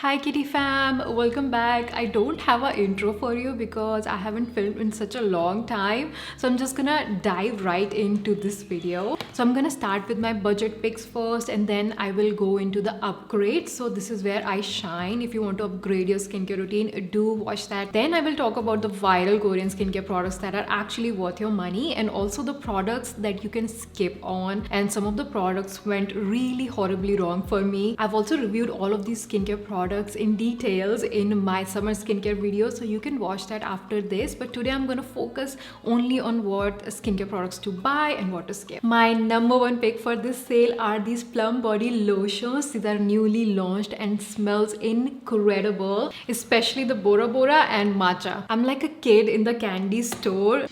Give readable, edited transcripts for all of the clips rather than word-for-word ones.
Hi Kitty fam, welcome back. I don't have an intro for you because I haven't filmed in such a long time. So I'm just gonna dive right into this video. So I'm gonna start with my budget picks first and then I will go into the upgrades. So this is where I shine. If you want to upgrade your skincare routine, do watch that. Then I will talk about the viral Korean skincare products that are actually worth your money and also the products that you can skip on. And some of the products went really horribly wrong for me. I've also reviewed all of these skincare products in details in my summer skincare video, so you can watch that after this. But today I'm going to focus only on what skincare products to buy and what to skip. My number one pick for this sale are these Plum Body lotions. These are newly launched and smells incredible, especially the Bora Bora and Matcha. I'm like a kid in the candy store.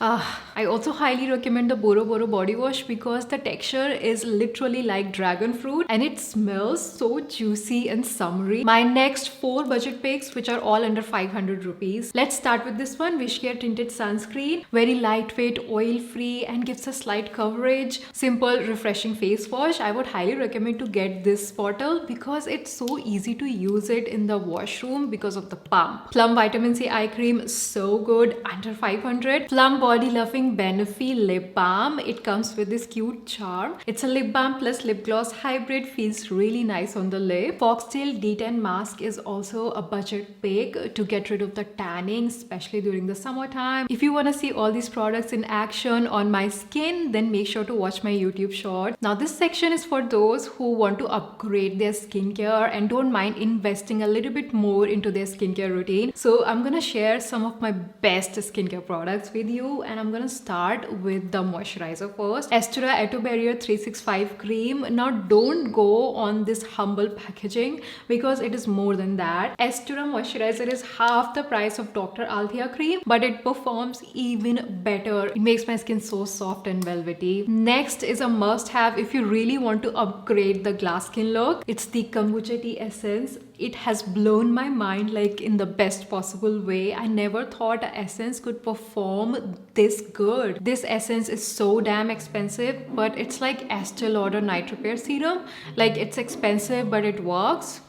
I also highly recommend the Boro Boro body wash because the texture is literally like dragon fruit and it smells so juicy and summery. My next four budget picks, which are all under 500 rupees. Let's start with this one, Wishcare Tinted Sunscreen. Very lightweight, oil-free and gives a slight coverage. Simple, refreshing face wash. I would highly recommend to get this bottle because it's so easy to use it in the washroom because of the pump. Plum Vitamin C Eye Cream, so good, under 500. Plum Body Loving Benefit Lip Balm. It comes with this cute charm. It's a lip balm plus lip gloss hybrid. Feels really nice on the lip. Foxtail D10 Mask is also a budget pick to get rid of the tanning, especially during the summertime. If you want to see all these products in action on my skin, then make sure to watch my YouTube short. Now this section is for those who want to upgrade their skincare and don't mind investing a little bit more into their skincare routine. So I'm gonna share some of my best skincare products with you, and I'm gonna start with the moisturizer first. Estura Eto Barrier 365 cream. Now don't go on this humble packaging because it is more than that. Estura moisturizer is half the price of Dr. Althea cream, but it performs even better. It makes my skin so soft and velvety. Next is a must have if you really want to upgrade the glass skin look. It's the Kombucha Tea Essence. It has blown my mind like in the best possible way. I never thought a essence could perform this good. This essence is so damn expensive, but it's like Estee Lauder Night Repair Serum. Like it's expensive, but it works.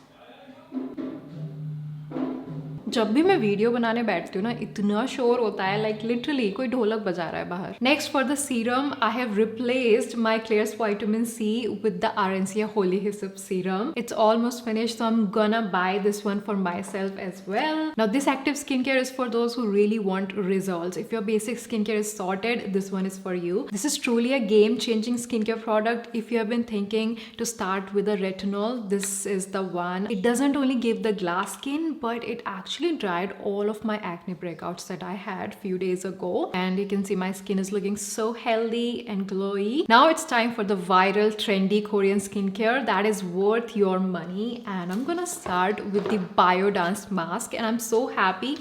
जब भी मैं video बनाने बैठती हूँ ना, इतना शोर होता है, लाइक लिटरली कोई ढोलक बजा रहा है बाहर. Next for the serum, I have replaced my Klairs vitamin C with the Arencia holy hyssop serum. It's almost finished, so I am gonna buy this one for myself as well. Now this active skin care is for those who really want results. If your basic skincare is sorted, this one is for you. This is truly a game-changing skincare product. If you have been thinking to start with a retinol, this is the one. It doesn't only give the glass skin, but it actually dried all of my acne breakouts that I had few days ago, and you can see my skin is looking so healthy and glowy. Now it's time for the viral trendy Korean skincare that is worth your money, and I'm gonna start with the Biodance mask. And I'm so happy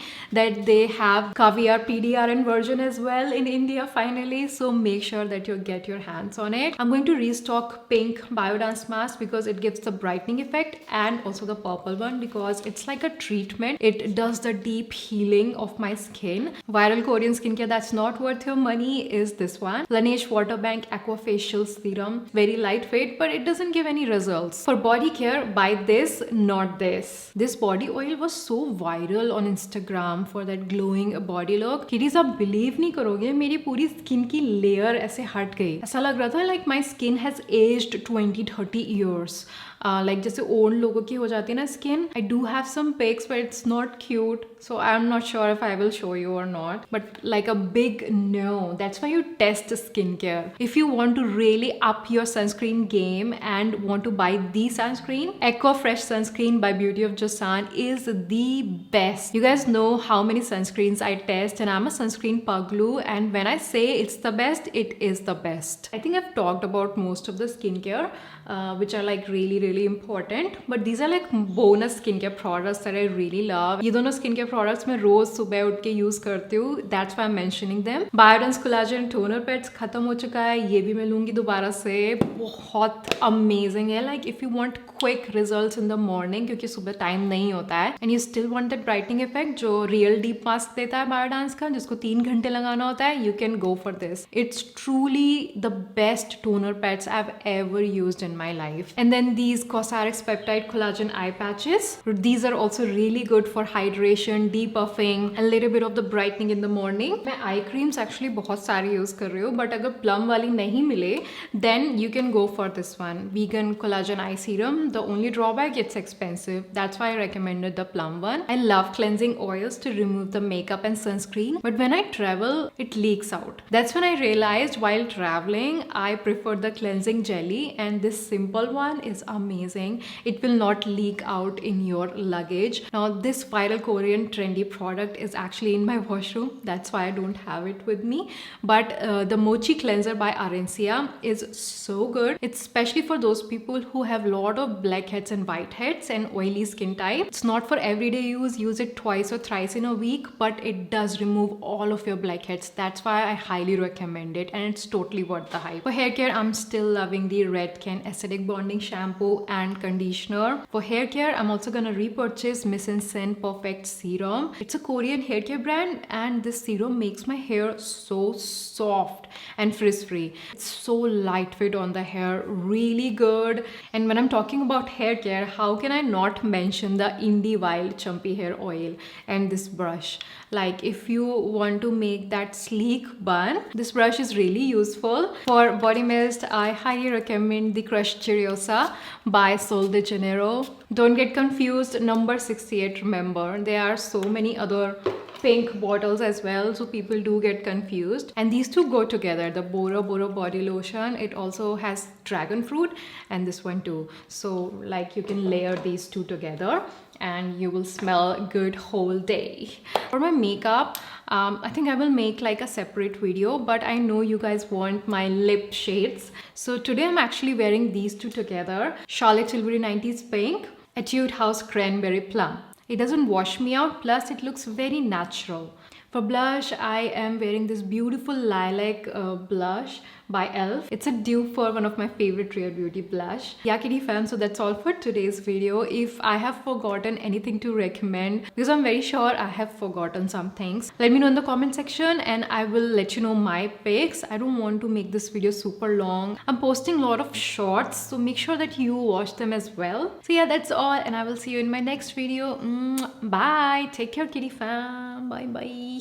that they have caviar PDRN version as well in India finally, so make sure that you get your hands on it. I'm going to restock pink Biodance mask because it gives the brightening effect, and also the purple one because it's like a treatment. It does the deep healing of my skin. Viral Korean skincare that's not worth your money is this one, Laneige Water Bank Aqua Facial Serum. Very lightweight, but it doesn't give any results. For body care, buy this, not this. This body oil was so viral on Instagram for that glowing body look. Kiddies, आप believe नहीं करोगे, मेरी पूरी skin की layer ऐसे हट गई. ऐसा लग रहा था like my skin has aged 20-30 years. Like जैसे ओल्ड लोगों की हो जाती है ना skin. I do have some pics, but it's not cute, so I'm not sure if I will show you or not. But like a big no. That's why you test skincare. If you want to really up your sunscreen game and want to buy the sunscreen, Aqua Fresh Sunscreen by Beauty of Joseon is the best. You guys know how many sunscreens I test, and I'm a sunscreen puglu, and when I say it's the best, it is the best. I think I've talked about most of the skincare, which are like really important, but these are like bonus skincare products that I really love. ये दोनों skincare products मैं रोज सुबह उठ के use करती हूँ, that's why I am mentioning them. Biodance collagen toner pads खत्म हो चुका है, ये भी मैं लूंगी दोबारा से। बहुत अमेजिंग है, like if you want quick results in the morning, क्योंकि सुबह टाइम नहीं होता है and you still want that brightening effect जो रियल डीप मास्क देता है बायोडेंस का, जिसको 3 घंटे लगाना होता है, you can go for this. It's truly the best toner pads I have ever used in my life. And then these Cosrx peptide collagen eye patches, these are also really good for hydration, depuffing, a little bit of the brightening in the morning. मैं eye creams actually बहुत सारी use कर रही हूँ, but अगर plum वाली नहीं मिले then you can go for this one, vegan collagen eye serum. The only drawback, it's expensive, that's why I recommended the plum one. I love cleansing oils to remove the makeup and sunscreen, but when I travel it leaks out. That's when I realized while traveling I prefer the cleansing jelly, and this simple one is amazing. It will not leak out in your luggage. Now this viral Korean trendy product is actually in my washroom, that's why I don't have it with me, but the Mochi cleanser by Arencia is so good. It's especially for those people who have lot of blackheads and whiteheads and oily skin type. It's not for everyday use. Use it twice or thrice in a week, but it does remove all of your blackheads. That's why I highly recommend it, and it's totally worth the hype. For hair care, I'm still loving the Redken acidic bonding shampoo and conditioner. For hair care, I'm also gonna repurchase Mission Sen Perfect Serum. It's a Korean hair care brand, and this serum makes my hair so soft and frizz-free. It's so lightweight on the hair, really good. And when I'm talking about hair care, how can I not mention the Indie Wild Chumpy Hair Oil and this brush? Like if you want to make that sleek bun, this brush is really useful. For body mist, I highly recommend the Crushed Cheriosa by Sol de Janeiro. Don't get confused, number 68, remember. There are so many other pink bottles as well, so people do get confused, and these two go together. The Bora Bora body lotion, it also has dragon fruit, and this one too, so like you can layer these two together and you will smell good whole day. For my makeup, I think I will make like a separate video, but I know you guys want my lip shades, so today I'm actually wearing these two together. Charlotte Tilbury 90s Pink, Etude House Cranberry Plum. It doesn't wash me out, plus it looks very natural. For blush, I am wearing this beautiful lilac blush by e.l.f. It's a dupe for one of my favorite Rare Beauty blush. Yeah, kitty fans, so that's all for today's video. If I have forgotten anything to recommend, because I'm very sure I have forgotten some things, let me know in the comment section and I will let you know my picks. I don't want to make this video super long. I'm posting a lot of shorts, so make sure that you watch them as well. So yeah, that's all, and I will see you in my next video. Bye. Take care, kitty fam. Bye bye.